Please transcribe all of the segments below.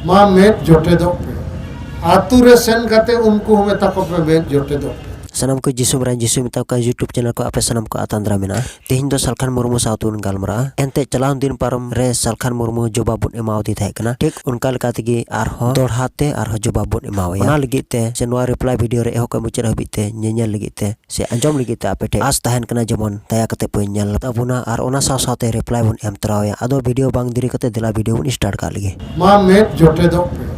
मा मेट जोटे दो पे आतु रे सेन कते उनको मेता को पे मेट जोटे दो sanam ko jisu mran jisu mita ka YouTube channel ko ape sanam ko atandra mena tehin do Salkhan Murmu sautun galmara ente chalaun din param re Salkhan Murmu jobabun emau di thai kana tik unka leka tegi arho dorhate arho jobabun emau ya ona lagi te se noa reply video re eho ka mucer habit te nyenya lagi te se anjom lagi te ape te as tahan kana jamon daya kate pun nyal tabuna ar ona saw saw te reply bun em traw ya ado video bang diri kate dela video bun start ka lagi मा met Jote दो पे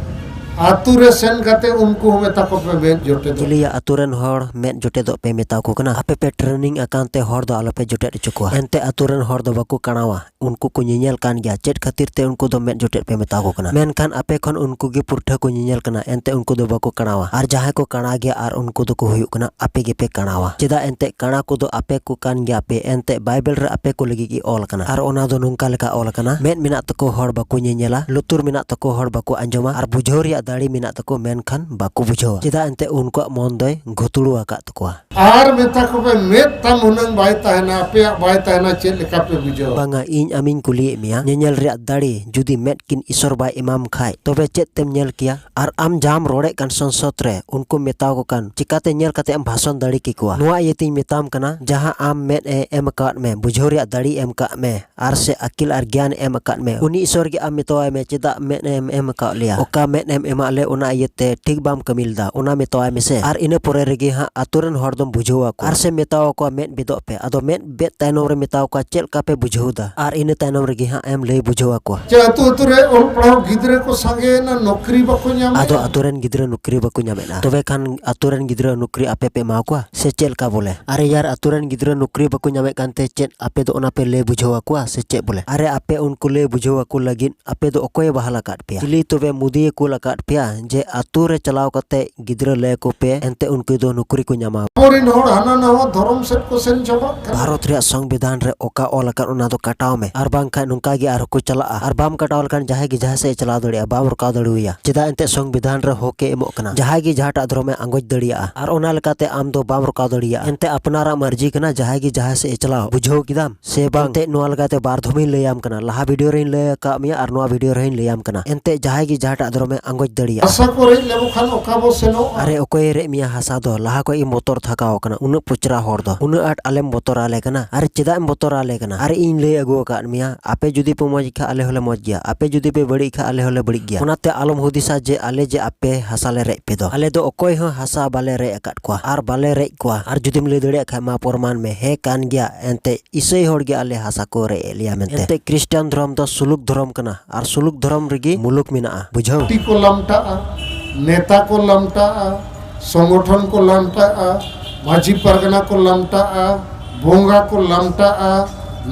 आतु रे सेन कते उनको मेता को पे met Jote दो Kiliya aturan hor met jote do pe meta ko kana ape pe training akan te hor do alo pe jote chukwa ente aturan hor do baku kanawa unku ko nyenyel kan gya chet khatir te unku do met jote pe meta ko kana men kan ape kon unku ge purtha ko nyenyel kana ente unku do baku kanawa ar jahay ko kana gya ar unku do ko huyuk kana ape ge pe kanawa cheda ente kana ko do ape ko kan gya pe ente bible re ape ko lagi ki ol kana ar ona do nungka leka ol kana met minat to ko hor baku nyenyela lutur minat to ko hor baku anjoma ar bujhori dali minat to ko men kan baku bujhawa cheda ente unku mondoy घुतुड़ू आकात तकोआ आर मेता को पे met तम हुनंग bye ताहना पे bye ताहना चेल लेका पे बुझो banga in amin kuli miya nyenyel ria dali judi met kin isor bai imam khai tobe chet tem nyel kia ar am jam rode kan sonsot re unku metaw ko kan cikate nyel kate am bhason dali ki kwa noa yeting metam kana jaha am met em kat me bujho ria dali em ka me ar se akil ar gyan em kat me uni isor gi am metoy me cheda met em ka lia oka met em emale ona yete ठीक bam kamilda ona metoy me se ar ina pore regi ha aturan hordom bujhawa ko ar se metaw ko met bido pe ado met bet tainor re metaw ko chel ka pe bujhauda ar ina tainor regi ha em lay bujhawa ko चे अतु रे ओल पढ़ाओ गिदरे को संगे ना नौकरी बको ᱧᱟᱢ ado aturan gidra nukri baku nyame na tobe kan aturan gidra nukri ape pe ma ko se chel ka bole are yar aturan gidra nukri baku nyame kan te chet ape do ona pe le bujhawa ko se chet bole are ape unku le bujhawa ko lagin ape do okoy bahala kat pia tili tobe mudi ko lakat pia je ature chalaw kate gidra le ko pe ente unku do nukri ko nyama porin होड़ हना नवा धर्म set को सेन जमा भारत रे संविधान रे ओका ओल kan ona do kataw me ar bang khan nungka gi ar ko chala ar bam kataw kan jahay gi jahay se chalaw dadi bam roka daduya cheda ente संविधान रे होके emok kana jahay gi jahata drome angoj dadiya ar ona lekate am do bam roka dadiya ente apnara marji kana jahay gi jahay se chalaw bujho kidam se bang ente noa legate bar dhumi layam kana laha video rein lay ka miya ar noa video rein layam kana ente jahay gi jahata drome angoj dadiya आशा करे लेबो खान ओका बो सेनो are okoy re miya hasa do laha ko i motor thakaw kana una puchra hor do una at alem motor ale kana are cheda em motor ale kana are in lay agu ka miya ape judi pe moj kha ale hole moj gya ape judi pe badi kha ale hole badi gya onate alom hudisa je ale je ape hasale re pe do ale do okoy ho hasa bale re akat kwa ar bale re kwa ar judim le dade kha ma porman me he kan gya ente isei hor ge ale hasa ko re liya mente ente Christian dhrom do suluk dhrom kana ar suluk dhrom regi muluk mina bujhau T को लमटा नेता को लमटा संगठन को लमटा माझी परगना को लमटा बोंगा को लमटा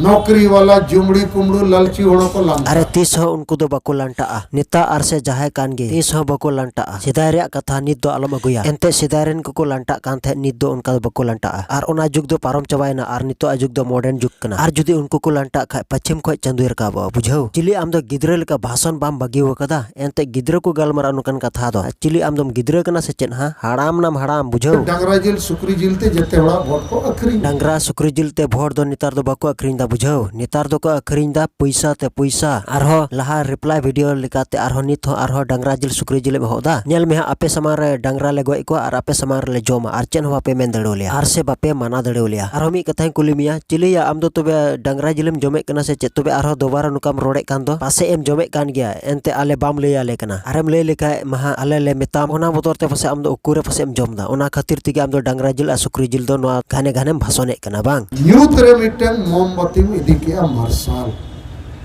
नौकरी वाला जुमड़ी कुमड़ू ललची होड़ो को Lamta are tis ho unku do bako lanta nita ar se jahay kan ge tis ho bako lanta sidai re katha nit do alom aguya ente sidai ren ko lanta kan the nit do unka bako lanta ar ona jug do parom chabaina ar nito ajug do modern jug kana ar judi unku ko lanta kha pachim khoj chanduer ka ba bujhau chili am do gidra leka bhasan bam bagi wakada ente gidra ko galmar anukan katha do chili am dom gidra kana se chen ha haram nam haram bujhau डंगरा जिल सुकरी जिल ते जते बड़ा vote को अखरी dangra sukri jil te bhor do nitar do bako akrin da bujhau nitar do ko akrin da paisa te paisa arho laha reply video lekate arho nit ho arho dangra jil sukri jil me hoda nyel me ape samar dangra le goi ko ar ape samar le joma ar chen ho ape men dadolia ar se bape mana dadolia arho mi katha kulimia chili ya am do tobe dangra jilem jome kana se chet tobe arho dobara nukam rode kan do pase em jome kan gya ente ale bam le ale kana arem le lekha maha ale le metam ona motor te pase am do ukure pase em jom da ona khatir tige am do dangra jil a sukri jil do no gane gane bhasone kana bang youth रे mitten मोमबत्ती इदी के martial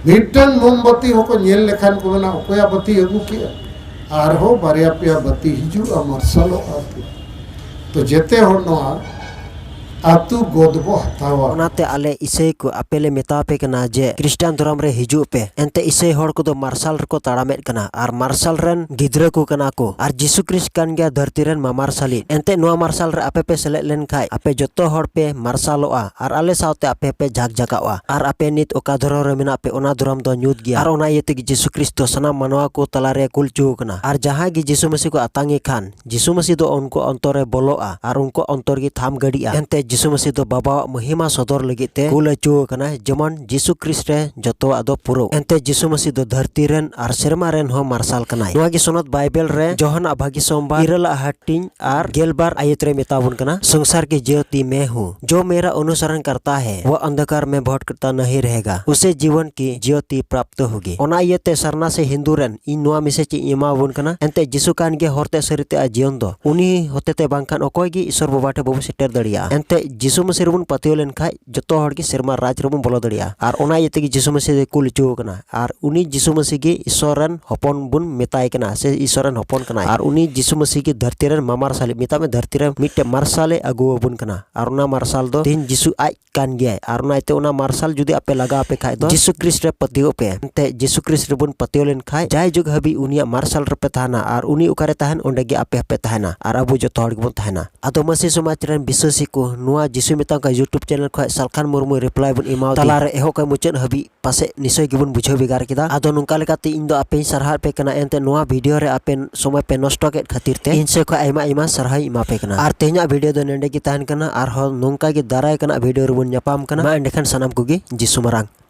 mitten मोमबत्ती होको nail लेखान को ना ओया बत्ती अगु के are हो बारिया पिया बत्ती हिजु मार्शल तो जेते हो नोआ आतु गोदबो हतावा onate ale isei ko apele metape kana je Christian dhram re hiju pe ente isei hor ko do marshal ko taramet kana ar marshal ren gidra ko kana ko ar Jisu Christ kan gya dharti ren mamarsali ente noa marshal re ape pe selek len khai ape joto hor pe marshaloa ar ale saute ape pe jak jakawa ar ape nit oka dhoro re mena pe ona dhram do nyut gya ar ona yete gi Jisu Christ do sanam manwa ko talare kulchu kana ar jaha gi Jisu Masih ko atangi khan Jisu Masih do onko ontore boloa ar unko ontor gi tham gadi ente जिसु मसीह दो बाबा महिमा सदर लगी ते कुल अचु कना जेमन जिसु क्रिस्ट रे जतो आदो पुरो एंते जिसु मसीह दो धरती रेन आर सेरमा रेन हो मार्शल कनाय नोआ गी सोनत बाइबल रे जोहन अभागी सोमवार इरल हटिंग आर गेलबार आयत रे मेताबुन कना संसार की ज्योति मैं हूँ जो मेरा अनुसरण करता है वह अंधकार में भटकता नहीं रहेगा उसे जीवन की ज्योति प्राप्त होगी ओना इयते सरना से हिंदू रेन इन नोआ मेसेज इमाबुन कना एंते जिसु कान गे होरते सरिते आ जीवन दो उनी होतेते बांखान अकोय गी ईश्वर बाबाटे बाबू सेटर दड़िया एंते जिसु मसीह रेबुन पतियो लेन खाय जतो हड़ गी सेरमा राज रेबुन बोलो दड़िया आर ओना इयते गी जिसु मसीह दे कुल चो कना आर उनी जिसु मसीह गी ईश्वरन हपन बुन मेताय कना से ईश्वरन हपन कना आर उनी जिसु मसीह गी धरती रेन मामारसाले मिता में धरती रे मिटे मार्शले अगुआ बुन कना आर ओना मार्शल दो तीन जिसु आज कान गया आर ओना इते ओना मार्शल जुदी आपे लगा आपे खाय दो जिसु क्रिस्ट रे पतियो पे एंते जिसु क्रिस्ट रेबुन पतियो लेन खाय जाय जुग हबी उनिया मार्शल रे पे ताहना आर उनी उकारे ताहन ओंडे गे आपे आपे ताहना आर अबु जतो हड़ गे ताहना आदो मसीह समाज रेन विश्वासी को नुआ जिसु मिता का यूट्यूब चैनल खाय सालखान मुर्मू रिप्लाई बुन इमाव तला रे एहो का मुचन हबी पासे निसय गिबुन बुझाव बिगार किदा आदो नुंका लेकाते इन दो आपे सरहा पे कना एंते नुआ वीडियो रे आपे समय पे नष्ट के खातिर ते इन से को आइमा आइमा सरहा इमा पे कना आर तेहना वीडियो दो नेंडे की ताहन कना आर हो नुंका गे दाराय कना वीडियो रे बुन न्यापाम कना मा एंडे खान सनाम कुगी जिसु मरांग।